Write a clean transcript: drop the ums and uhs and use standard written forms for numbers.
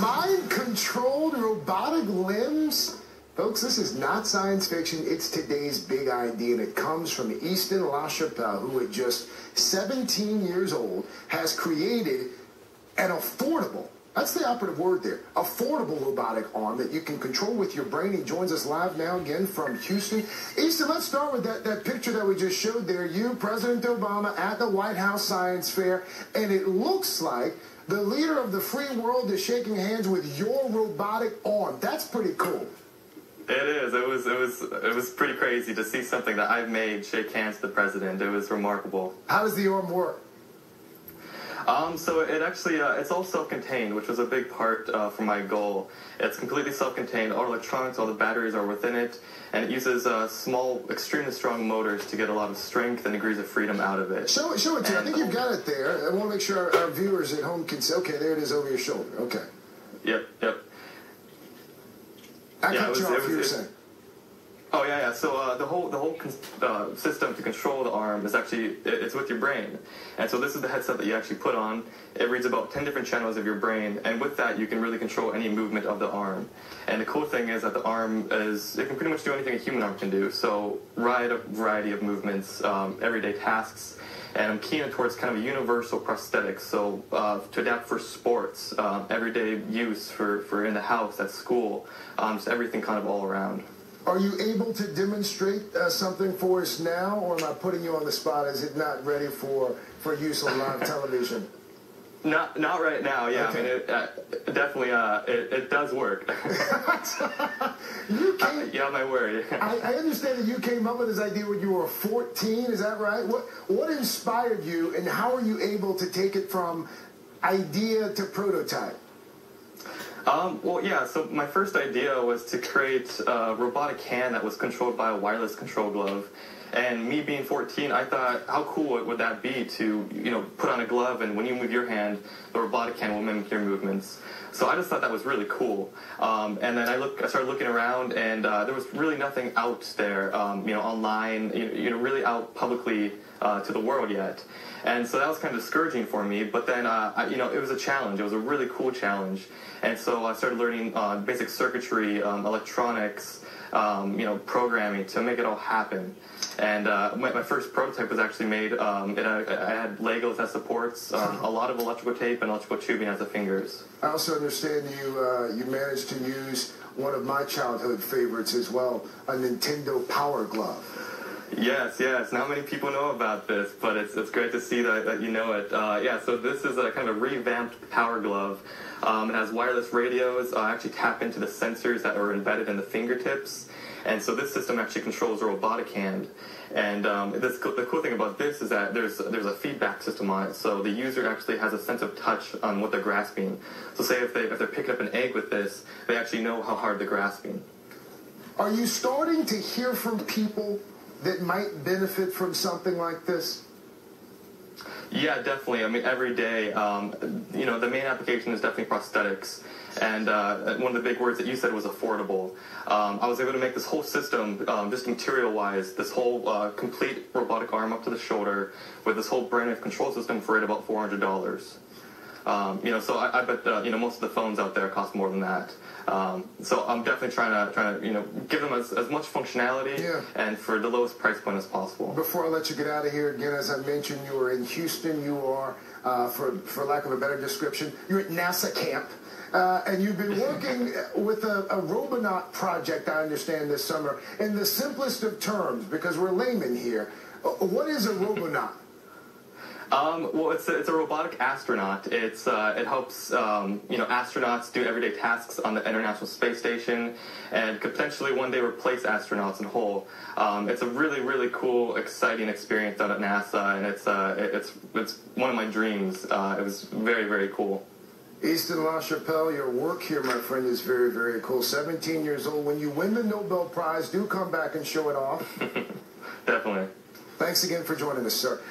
Mind-controlled robotic limbs? Folks, this is not science fiction. It's today's big idea, and it comes from Easton LaChapelle, who at just 17 years old has created an affordable, that's the operative word there, affordable robotic arm that you can control with your brain. He joins us live now again from Houston. Easton, let's start with that picture that we just showed there. You, President Obama, at the White House Science Fair, and it looks like the leader of the free world is shaking hands with your robotic arm. That's pretty cool. It is. It was pretty crazy to see something that I've made shake hands with the president. It was remarkable. How does the arm work? So it actually, it's all self-contained, which was a big part for my goal. It's completely self-contained. All electronics, all the batteries are within it, and it uses small, extremely strong motors to get a lot of strength and degrees of freedom out of it. Show it to you. I think you've got it there. I want to make sure our viewers at home can see. Okay, there it is over your shoulder. Okay. Yep. I cut you off, you were saying. Oh yeah. So the whole system to control the arm is actually it's with your brain, and so this is the headset that you actually put on. It reads about 10 different channels of your brain, and with that you can really control any movement of the arm. And the cool thing is that the arm it can pretty much do anything a human arm can do. So ride a variety of movements, everyday tasks. And I'm keen towards kind of a universal prosthetic, so to adapt for sports, everyday use for in the house, at school, just everything kind of all around. Are you able to demonstrate something for us now, or am I putting you on the spot? Is it not ready for use on live television? Not right now, yeah. Okay. I mean, definitely, it does work. Yeah, my word. I understand that you came up with this idea when you were 14, is that right? What inspired you, and how are you able to take it from idea to prototype? Well, yeah, so my first idea was to create a robotic hand that was controlled by a wireless control glove. And me being 14, I thought, how cool would that be to, put on a glove, and when you move your hand, the robotic hand will mimic your movements. So I just thought that was really cool. And then I started looking around, and there was really nothing out there, online, really out publicly to the world yet. And so that was kind of discouraging for me. But then, it was a challenge. It was a really cool challenge. And so I started learning basic circuitry, electronics, programming to make it all happen. And my first prototype was actually made, I had Legos as supports, a lot of electrical tape and electrical tubing as the fingers. I also understand you managed to use one of my childhood favorites as well, a Nintendo Power Glove. Yes. Not many people know about this, but it's great to see that you know it. So this is a kind of a revamped Power Glove. It has wireless radios. Actually tap into the sensors that are embedded in the fingertips. And so this system actually controls a robotic hand. And the cool thing about this is that there's a feedback system on it. So the user actually has a sense of touch on what they're grasping. So say if they're picking up an egg with this, they actually know how hard they're grasping. Are you starting to hear from people that might benefit from something like this? Yeah, definitely. I mean, every day, the main application is definitely prosthetics. And one of the big words that you said was affordable. I was able to make this whole system, just material-wise, this whole complete robotic arm up to the shoulder with this whole brand new control system for about $400. So I bet most of the phones out there cost more than that. So I'm definitely trying to give them as much functionality and for the lowest price point as possible. Before I let you get out of here, again, as I mentioned, you are in Houston. You are, for lack of a better description, you're at NASA camp. And you've been working with a Robonaut project, I understand, this summer. In the simplest of terms, because we're laymen here, what is a Robonaut? Well, it's a robotic astronaut. It helps astronauts do everyday tasks on the International Space Station, and could potentially one day replace astronauts in whole. It's a really, really cool, exciting experience out at NASA, and it's one of my dreams. It was very, very cool. Easton LaChapelle, your work here, my friend, is very, very cool. 17 years old. When you win the Nobel Prize, do come back and show it off. Definitely. Thanks again for joining us, sir.